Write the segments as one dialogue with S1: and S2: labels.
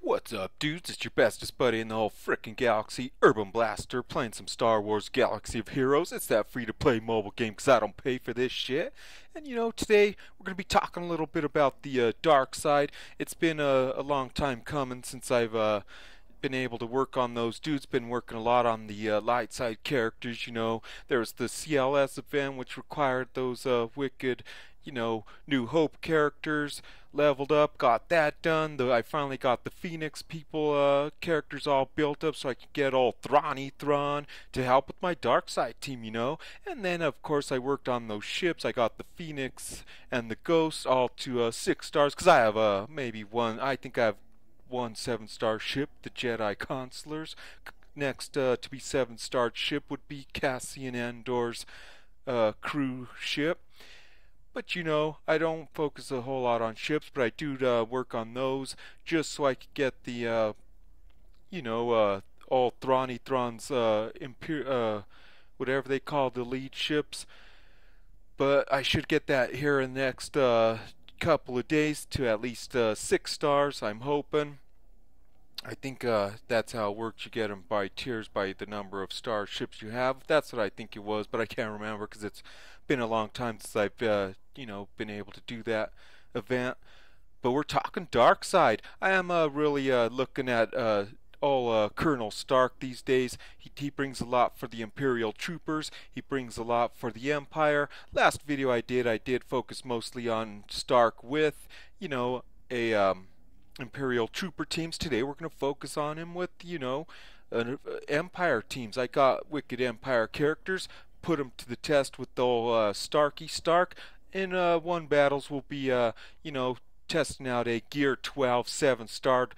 S1: What's up, dudes? It's your bestest buddy in the whole frickin' galaxy, Urban Blaster, playing some Star Wars Galaxy of Heroes. It's that free-to-play mobile game because I don't pay for this shit. And today we're going to be talking a little bit about the dark side. It's been a long time coming since I've been able to work on those. Dude's been working a lot on the light side characters. There was the CLS event, which required those wicked, New Hope characters leveled up, got that done. I finally got the Phoenix people characters all built up so I could get all Thron to help with my dark side team. And then, of course, I worked on those ships. I got the Phoenix and the Ghost all to 6 stars because I have maybe one. I think I have one 7-star ship, the Jedi Consulars. Next to be 7-star ship would be Cassian Andor's crew ship. But I don't focus a whole lot on ships, but I do work on those just so I could get the, all Thron's, whatever they call the lead ships. But I should get that here in the next couple of days to at least 6 stars, I'm hoping. I think that's how it works. You get them by tiers, by the number of star ships you have. That's what I think it was, but I can't remember because it's been a long time since I've been able to do that event. But we're talking dark side. I am really looking at all Colonel Starck these days. He brings a lot for the Imperial troopers. He brings a lot for the Empire. Last video I did focus mostly on Starck with a Imperial trooper teams. Today we're going to focus on him with Empire teams. I got wicked Empire characters, put them to the test with the old Stark. In one battles we'll be testing out a Gear 12 7-star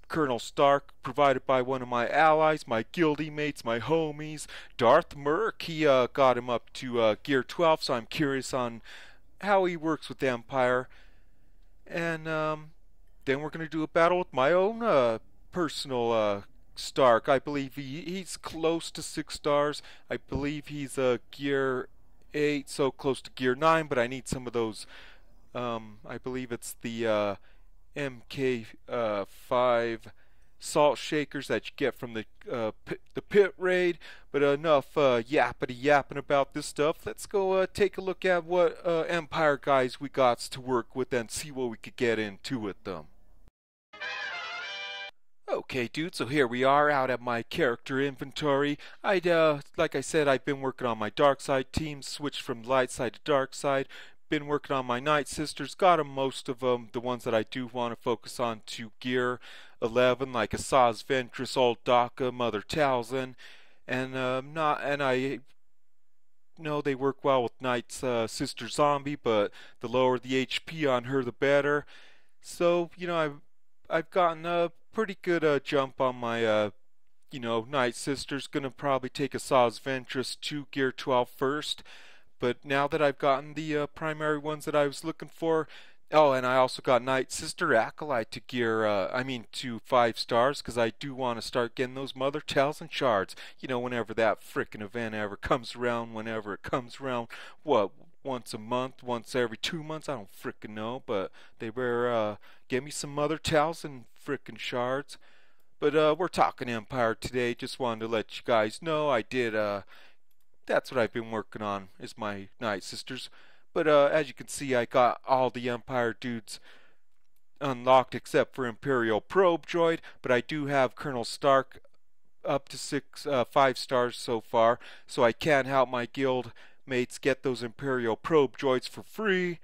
S1: Colonel Starck, provided by one of my allies, my guildie mates, my homies, Darth Merc. He got him up to Gear 12, so I'm curious on how he works with Empire. And then we're going to do a battle with my own personal Starck. I believe he's close to 6 stars. I believe he's Gear 8, so close to Gear 9, but I need some of those. I believe it's the MK5 salt shakers that you get from the pit raid. But enough yapping about this stuff. Let's go take a look at what Empire guys we got to work with and see what we could get into with them. Okay, dude, so here we are out at my character inventory. Like I said, I've been working on my dark side team, switched from light side to dark side. Been working on my Night Sisters, got them, most of them, the ones that I do want to focus on, to Gear 11, like Asajj Ventress, Old Daka, Mother Talzin, and I know they work well with Knight's Sister Zombie, but the lower the HP on her, the better. So, I've gotten a pretty good jump on my, Night Sisters. Gonna probably take Asajj Ventress to Gear 12 first. But now that I've gotten the primary ones that I was looking for, oh, and I also got Night Sister Acolyte to to 5 stars, because I do want to start getting those Mother Talzin shards. Whenever that frickin' event ever comes around, whenever it comes around, what, once a month, once every 2 months, I don't frickin' know, but they better get me some Mother Talzin frickin' shards. But we're talking Empire today. Just wanted to let you guys know I did that's what I've been working on, is my Night Sisters. But as you can see, I got all the Empire dudes unlocked except for Imperial Probe Droid. But I do have Colonel Starck up to 5 stars so far, so I can help my guild mates get those Imperial Probe Droids for free.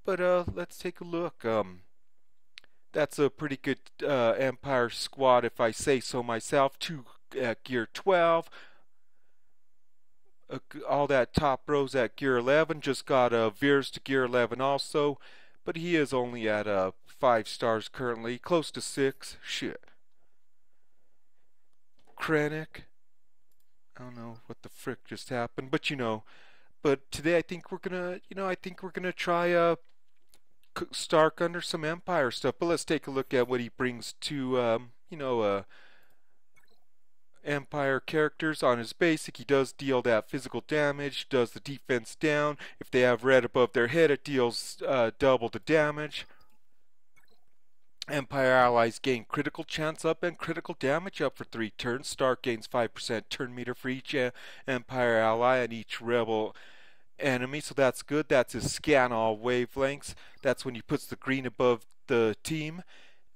S1: But let's take a look. That's a pretty good Empire squad, if I say so myself. 2 Gear 12. All that top rows at Gear 11. Just got Veers to Gear 11 also, but he is only at 5 stars currently, close to 6. Shit. Krennic. I don't know what the frick just happened, but But today I think we're gonna try Starck under some Empire stuff. But let's take a look at what he brings to Empire characters. On his basic, he does deal that physical damage, does the defense down. If they have red above their head, it deals double the damage. Empire allies gain critical chance up and critical damage up for 3 turns. Starck gains 5% turn meter for each Empire ally and each rebel enemy, so that's good. That's his scan all wavelengths. That's when he puts the green above the team.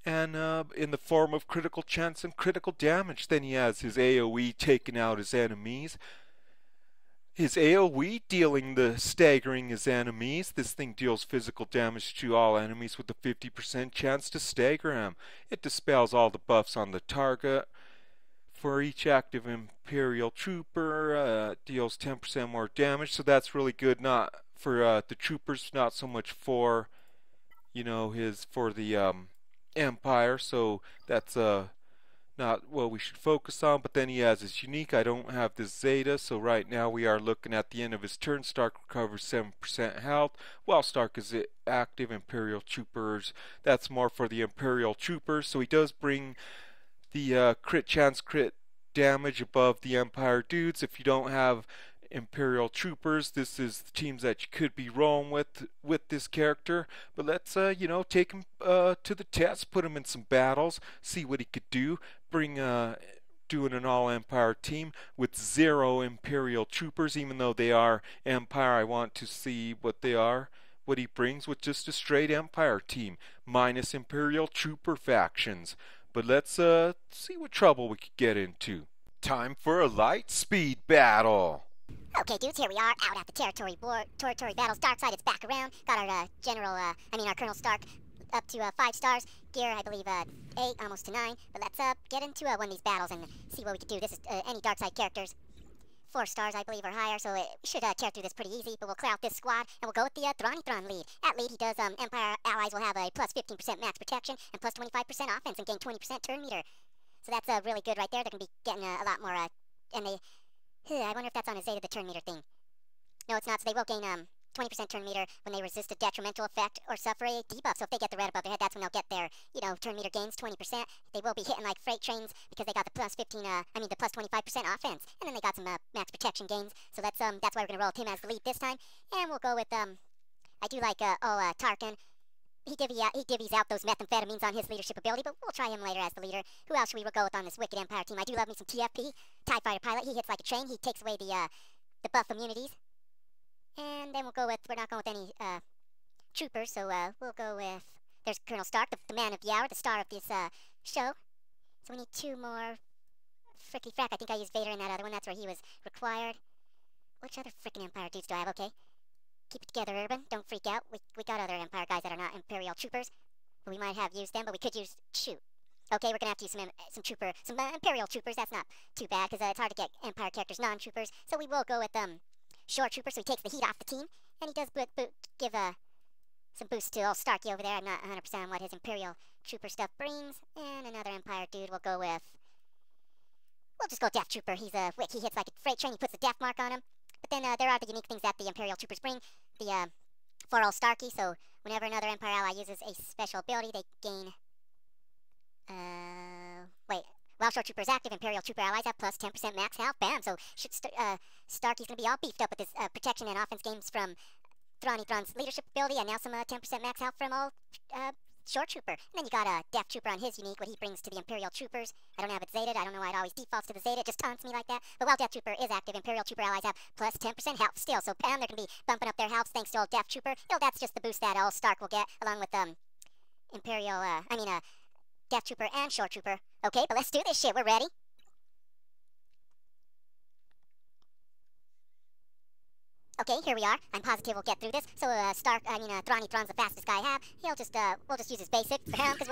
S1: And in the form of critical chance and critical damage. Then he has his AoE taking out his enemies. His AoE dealing the staggering his enemies. This thing deals physical damage to all enemies with a 50% chance to stagger him. It dispels all the buffs on the target. For each active Imperial trooper, deals 10% more damage, so that's really good. Not for the troopers, not so much for, his for the Empire. So that's not what we should focus on. But then he has his unique. I don't have this Zeta, so right now we are looking at the end of his turn. Starck recovers 7% health, while Starck is active Imperial troopers. That's more for the Imperial troopers. So he does bring the crit chance, crit damage above the Empire dudes. If you don't have Imperial troopers, this is the teams that you could be rolling with this character. But let's take him to the test, put him in some battles, see what he could do. Doing an all Empire team with 0 Imperial troopers, even though they are Empire. I want to see what they are, what he brings with just a straight Empire team minus Imperial trooper factions. But let's see what trouble we could get into. Time for a light speed battle.
S2: Okay, dudes, here we are, out at the territory battles. Dark side, it's back around. Got our our Colonel Starck up to 5 stars. Gear, I believe, 8, almost to 9. But let's get into one of these battles and see what we can do. This is any dark side characters. 4 stars, I believe, or higher, so we should tear through this pretty easy. But we'll clear out this squad, and we'll go with the Thron lead. At lead, he does, Empire allies will have a plus 15% max protection and plus 25% offense and gain 20% turn meter. So that's really good right there. They're going to be getting a lot more, and they... I wonder if that's on his Zeta, the turn meter thing. No, it's not, so they will gain 20% turn meter when they resist a detrimental effect or suffer a debuff. So if they get the red above their head, that's when they'll get their, turn meter gains 20%. They will be hitting like freight trains because they got the plus 25% offense. And then they got some max protection gains. So that's why we're going to roll with him as the lead this time. And we'll go with, I do like, Tarkin. He divvies out those methamphetamines on his leadership ability, but we'll try him later as the leader. Who else should we go with on this Wicked Empire team? I do love me some TFP, TIE Fighter Pilot. He hits like a train. He takes away the buff immunities. And then we're not going with any troopers, so we'll go with, there's Colonel Starck, the man of the hour, the star of this show. So we need 2 more. Fricky frack, I think I used Vader in that other one. That's where he was required. Which other frickin' Empire dudes do I have? Okay. Keep it together, Urban. Don't freak out. We got other Empire guys that are not Imperial troopers. But we might have used them, but we could use... Shoot. Okay, we're gonna have to use some Imperial troopers. That's not too bad, because it's hard to get Empire characters non-troopers. So we will go with Shore Trooper, so he takes the heat off the team. And he does give some boost to old Starky over there. I'm not 100% on what his Imperial trooper stuff brings. And another Empire dude we'll go with... We'll just go Death Trooper. He hits like a freight train. He puts a death mark on him. But then there are the unique things that the Imperial troopers bring. For old Starky, so whenever another Empire ally uses a special ability, they gain... While Shore Trooper is active, Imperial trooper allies have plus 10% max health. Bam! So Starky's going to be all beefed up with his protection and offense gains from Thron's leadership ability, and now some 10% max health from old Shore Trooper. And then you got a Death Trooper on his unique, what he brings to the Imperial troopers. I don't have it Zeta. I don't know why it always defaults to the Zeta. It just taunts me like that. But while Death Trooper is active, Imperial trooper allies have plus 10% health still. So bam, they're going to be bumping up their health thanks to old Death Trooper. That's just the boost that old Starck will get, along with Death Trooper and Shore Trooper. Okay, but let's do this shit. We're ready. Okay, here we are. I'm positive we'll get through this. So, Thron's the fastest guy I have. We'll just use his basic for him, because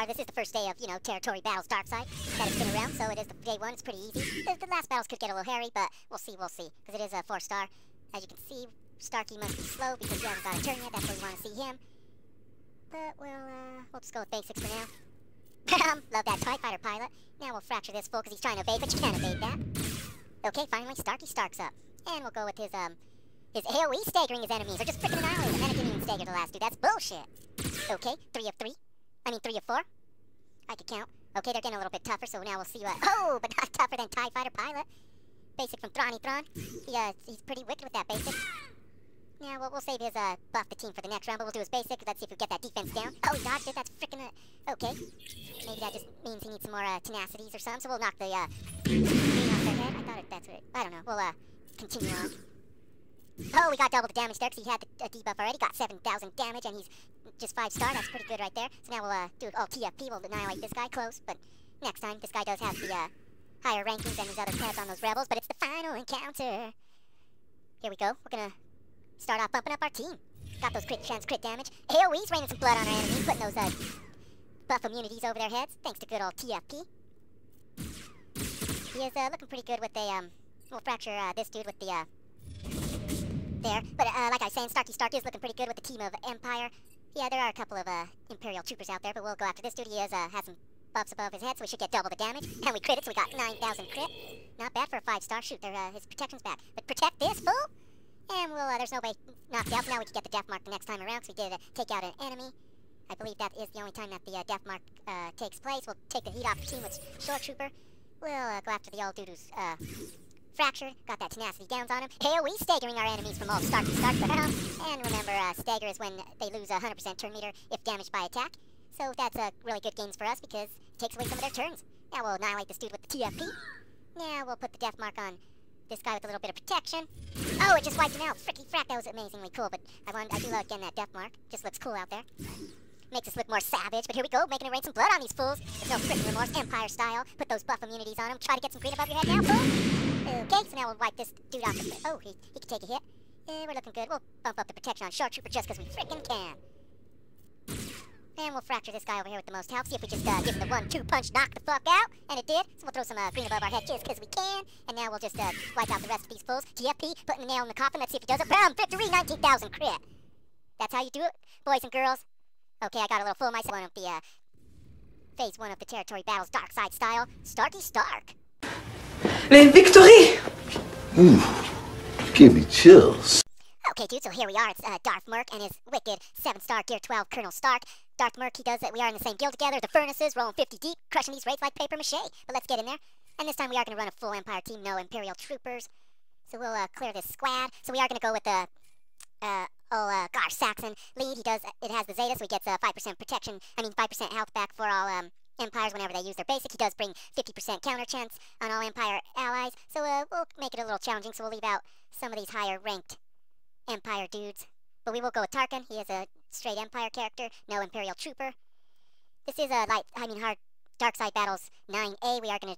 S2: this is the first day of, territory battles dark side that it's been around, so it is the day 1. It's pretty easy. The last battles could get a little hairy, but we'll see, because it is a 4-star. As you can see, Starky must be slow, because he hasn't got a turn yet. That's where we want to see him. But, we'll just go with basics for now. Love that TIE Fighter Pilot. Now we'll fracture this full, because he's trying to evade, but you can't evade that. Okay, finally, Stark's up. And we'll go with his AoE staggering his enemies, or just freaking annihilating them. And it didn't even stagger the last dude. That's bullshit. Okay, 3 of 4. I could count. Okay, they're getting a little bit tougher, so now we'll see what... Oh, but not tougher than TIE Fighter Pilot. Basic from Thron. He's pretty wicked with that basic. Now, we'll save his buff the team for the next round, but we'll do his basic. Let's see if we get that defense down. Oh, he dodged it. That's freaking okay. Maybe that just means he needs some more tenacities or something, so we'll knock the green off their head. I thought that's what I don't know. We'll continue on. Oh, we got double the damage there because he had the debuff already. Got 7,000 damage, and he's just 5-star. That's pretty good right there. So now we'll do all TFP. We'll annihilate this guy close, but next time, this guy does have the higher rankings than his other tabs on those rebels, but it's the final encounter. Here we go. We're gonna start off bumping up our team. Got those crit chance, crit damage. AoE's raining some blood on our enemies, putting those buff immunities over their heads, thanks to good old TFP. He is looking pretty good with a, we'll fracture this dude with the, there. But like I was saying, Starck is looking pretty good with the team of Empire. Yeah, there are a couple of Imperial troopers out there, but we'll go after this dude. He has some buffs above his head, so we should get double the damage. And we crit it, so we got 9,000 crit. Not bad for a 5-star. Shoot, his protection's back. But protect this, fool! And we'll, there's no way knocked out, so now we can get the death mark the next time around, so we did take out an enemy. I believe that is the only time that the death mark takes place. We'll take the heat off the team with Short Trooper. We'll go after the old dude who's fractured. Got that tenacity downs on him. AoE staggering our enemies from all Stark. And remember, stagger is when they lose 100% turn meter if damaged by attack. So that's really good gains for us because it takes away some of their turns. Now we'll annihilate this dude with the TFP. Now we'll put the death mark on this guy with a little bit of protection. Oh, it just wiped him out. Fricky frack, that was amazingly cool, but I do love getting that death mark. Just looks cool out there. Makes us look more savage, but here we go, making it rain some blood on these fools. There's no freaking remorse, Empire style. Put those buff immunities on him. Try to get some green above your head now, fool. Okay, so now we'll wipe this dude off the... Oh, he can take a hit. We're looking good. We'll bump up the protection on Short Trooper just because we freaking can. And we'll fracture this guy over here with the most health. See if we just give him the 1-2 punch, knock the fuck out. And it did. So we'll throw some green above our head just because we can. And now we'll just wipe out the rest of these fools. TFP, putting the nail in the coffin. Let's see if he does it. Bam! Victory! 19,000 crit. That's how you do it, boys and girls. Okay, I got a little full of myself. One of the phase 1 of the territory battles, dark side style. Starky Starck.
S3: Les victory!
S4: Ooh, give me chills.
S2: Okay, dude, so here we are. It's Darth Merc and his wicked 7-star Gear 12 Colonel Starck. Darth Merc, he does it. We are in the same guild together. The furnaces, rolling 50 deep, crushing these raids like paper mache. But let's get in there. And this time we are going to run a full Empire team, no Imperial troopers. So we'll clear this squad. So we are going to go with the Gar Saxon lead. It has the Zeta, so he gets 5% protection. 5% health back for all Empires whenever they use their basic. He does bring 50% counter chance on all Empire allies. So we'll make it a little challenging. So we'll leave out some of these higher ranked Empire dudes. But we will go with Tarkin. He is a straight Empire character, no Imperial trooper. This is a hard dark side battles 9A. We are gonna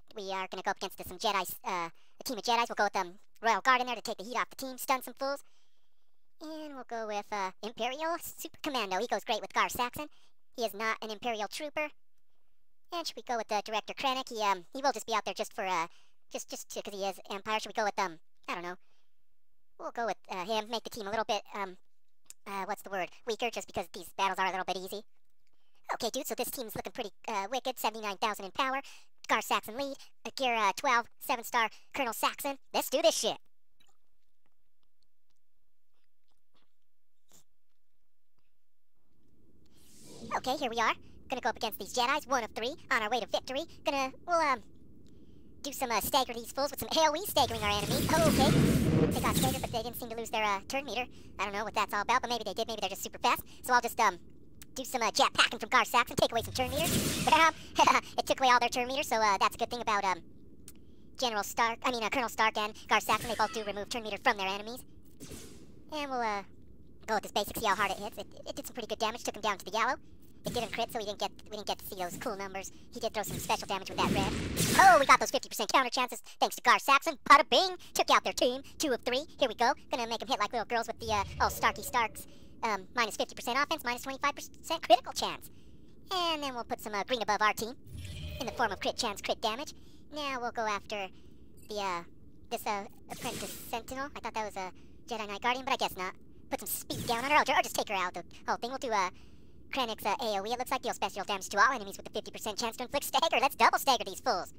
S2: go up against some Jedi's, a team of Jedi's. We'll go with Royal Guard in there to take the heat off the team, stun some fools. And we'll go with Imperial Super Commando. He goes great with Gar Saxon. He is not an Imperial trooper. And should we go with Director Krennic? He will just be out there just for just because he is Empire. Should we go with I don't know. We'll go with him. Make the team a little bit what's the word? Weaker, just because these battles are a little bit easy. Okay, dude. So this team's looking pretty wicked. 79,000 in power. Gar Saxon lead. Gear 12, 7-star Colonel Saxon. Let's do this shit. Okay, here we are. Gonna go up against these Jedis, 1 of 3, on our way to victory. We'll do some stagger these fools with some AoE staggering our enemies. Oh, okay. They got staggered, but they didn't seem to lose their turn meter. I don't know what that's all about, but maybe they did. Maybe they're just super fast. So I'll just do some jet packing from Gar Saxon, take away some turn meters. It took away all their turn meters, so that's a good thing about Colonel Starck and Gar Saxon. They both do remove turn meter from their enemies. And we'll go with this basic, see how hard it hits. It did some pretty good damage, took him down to the yellow. It didn't crit, so we didn't get to see those cool numbers. He did throw some special damage with that red. Oh, we got those 50% counter chances thanks to Gar Saxon. Bada bing! Took out their team. 2 of 3. Here we go. Gonna make them hit like little girls with the Starky Starks. Minus 50% offense, minus 25% critical chance. And then we'll put some green above our team in the form of crit chance, crit damage. Now we'll go after the this Apprentice Sentinel. I thought that was a Jedi Knight Guardian, but I guess not. Put some speed down on her, or just take her out. The whole thing. We'll do Krennic's AoE. It looks like deal special damage to all enemies with the 50% chance to inflict stagger. Let's double stagger these fools.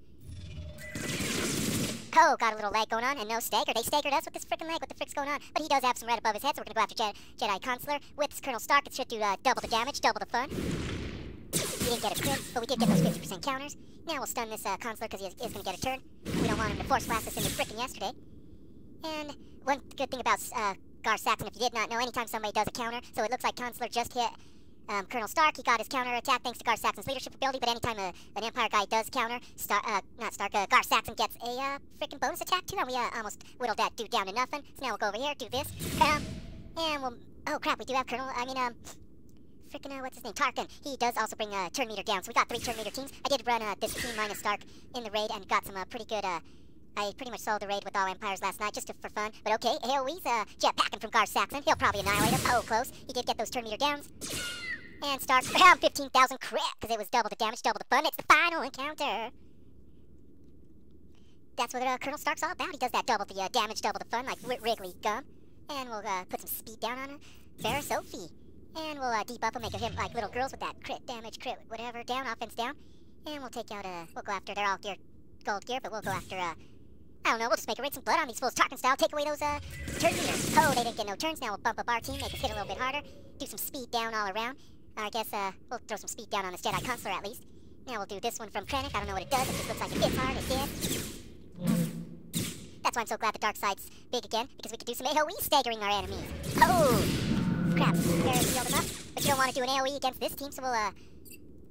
S2: Oh, got a little lag going on and no stagger. They staggered us with this freaking lag. What the frick's going on? But he does have some red above his head, so we're gonna go after Jedi Consular with Colonel Starck. It should do double the damage, double the fun. We didn't get a crit, but we did get those 50% counters. Now we'll stun this Consular because he is gonna get a turn. We don't want him to force blast us into frickin' yesterday. And one good thing about Gar Saxon, if you did not know, anytime somebody does a counter. So it looks like Consular just hit Colonel Starck. He got his counter attack thanks to Gar Saxon's leadership ability, but anytime an Empire guy does counter, Gar Saxon gets a freaking bonus attack too, and we almost whittled that dude down to nothing. So now we'll go over here, do this, and we'll, oh crap, we do have freaking, what's his name, Tarkin. He does also bring turn meter down, so we got 3 turn meter teams. I did run this team minus Starck in the raid and got some pretty good, I pretty much sold the raid with all Empires last night just for fun. But okay, AoE's jetpacking from Gar Saxon. He'll probably annihilate him. Oh, close. He did get those turn meter downs. And Stark's around 15,000 crit, because it was double the damage, double the fun. It's the final encounter. That's what Colonel Stark's all about. He does that double the damage, double the fun, like Wrigley Gum. And we'll put some speed down on Farrah Sophie. And we'll debuff him, make him like little girls with that crit damage, crit whatever, down, offense down. And we'll take out, we'll go after, they're all gold gear, but we'll go after, I don't know, we'll just make her rain some blood on these fools, Tarkin style, take away those, turn meters. Oh, they didn't get no turns, now we'll bump up our team, make us hit a little bit harder, do some speed down all around. I guess, we'll throw some speed down on this Jedi Consular at least. Now we'll do this one from Krennic, I don't know what it does, it just looks like it hits hard, it did. That's why I'm so glad the dark side's big again, because we can do some AoE staggering our enemies. Oh! Crap, Farrah healed him up, but you don't want to do an AoE against this team, so we'll,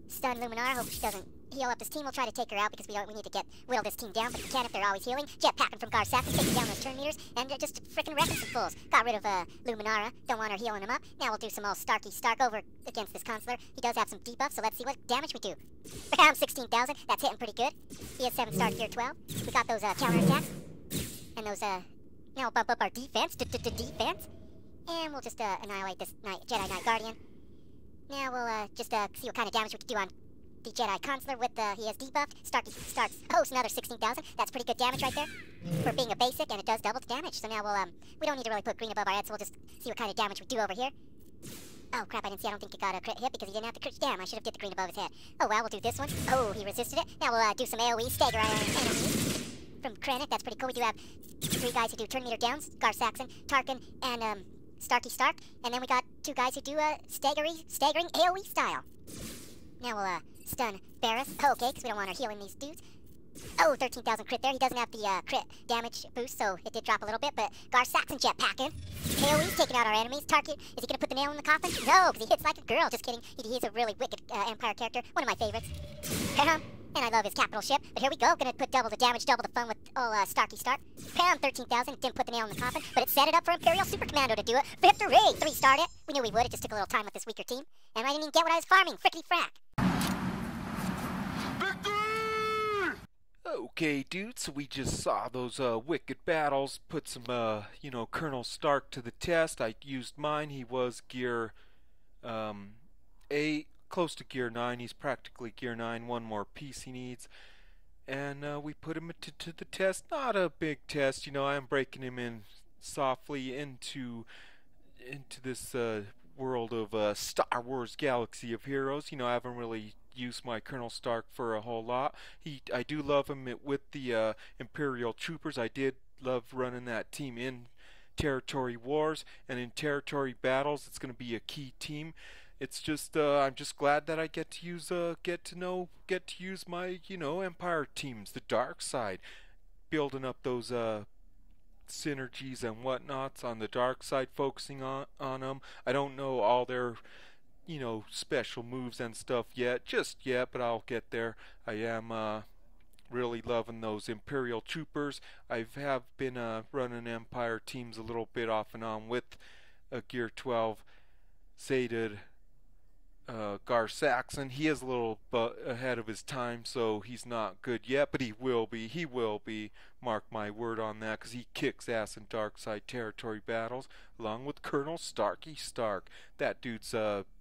S2: stun Luminara, hope she doesn't heal up this team. We'll try to take her out because we need to whittle this team down, but we can if they're always healing. Jetpacking from Gar Saxon, taking down those turn meters, and just frickin' wrecking some fools. Got rid of Luminara, don't want her healing him up. Now we'll do some old Stark over against this Consular. He does have some debuffs, so let's see what damage we do. Bam, 16,000, that's hitting pretty good. He has 7-star gear 12. We got those counter attacks, and those now we'll bump up our defense, defense, and we'll just annihilate this Jedi Knight Guardian. Now we'll just see what kind of damage we can do on the Jedi Consular with he has debuffed. Starks host another 16,000. That's pretty good damage right there for being a basic, and it does double the damage. So now we'll we don't need to really put green above our heads, so we'll just see what kind of damage we do over here. Oh crap, I didn't see, I don't think it got a crit hit because he didn't have the crit. Damn, I should have did the green above his head. Oh well, we'll do this one. Oh, he resisted it. Now we'll do some AoE, stagger our enemies from Krennic. That's pretty cool. We do have 3 guys who do turn meter downs, Gar Saxon, Tarkin, and Stark. And then we got 2 guys who do staggering AoE style. Now we'll stun Barris. Oh, okay, because we don't want her healing these dudes. Oh, 13,000 crit there. He doesn't have the crit damage boost, so it did drop a little bit, but Gar Saxon jetpacking. AoE's taking out our enemies. Tarkin, is he going to put the nail in the coffin? No, because he hits like a girl. Just kidding. He's a really wicked Empire character. One of my favorites. And I love his capital ship. But here we go. Gonna put double the damage, double the fun with Stark. Bam, 13,000. Didn't put the nail in the coffin, but it set it up for Imperial Super Commando to do it. Victory! 3-starred it. We knew we would. It just took a little time with this weaker team. And I didn't even get what I was farming. Frickety frack.
S1: Okay, dude, so we just saw those wicked battles, put some, Colonel Starck to the test. I used mine. He was gear 8, close to gear 9. He's practically gear 9, one more piece he needs. And we put him to the test. Not a big test, I'm breaking him in softly into this world of Star Wars Galaxy of Heroes. I haven't really used my Colonel Starck for a whole lot. I do love him with the Imperial Troopers. I did love running that team in Territory Wars and in Territory Battles. It's going to be a key team. It's just I'm just glad that I get to use my Empire teams, the dark side, building up those synergies and whatnots on the dark side, focusing on them. I don't know all their special moves and stuff just yet, but I'll get there. I am really loving those Imperial Troopers. I have been running Empire teams a little bit off and on with a Gear 12 Zated Gar Saxon. He is a little ahead of his time, so he's not good yet, but he will be, mark my word on that, because he kicks ass in dark side territory battles, along with Colonel Stark. That dude's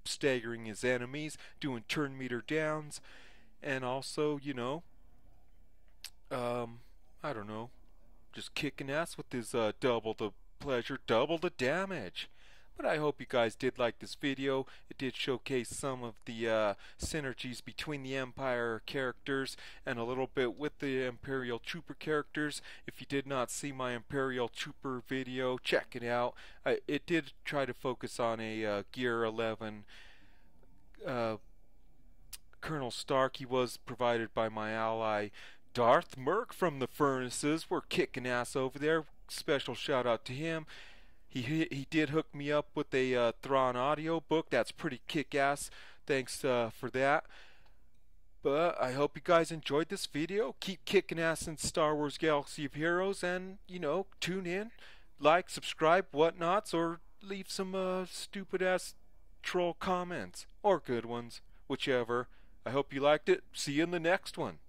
S1: staggering his enemies, doing turn meter downs, and also, I don't know, just kicking ass with his double the pleasure, double the damage. But I hope you guys did like this video. It did showcase some of the synergies between the Empire characters and a little bit with the Imperial Trooper characters. If you did not see my Imperial Trooper video, check it out. It did try to focus on a Gear 11 Colonel Stark. He was provided by my ally Darth Merc from the Furnaces. We're kicking ass over there. Special shout out to him. He did hook me up with a Thrawn audio book. That's pretty kick-ass. Thanks for that. But I hope you guys enjoyed this video. Keep kicking ass in Star Wars Galaxy of Heroes, and tune in, like, subscribe, whatnots, or leave some stupid ass troll comments or good ones, whichever. I hope you liked it. See you in the next one.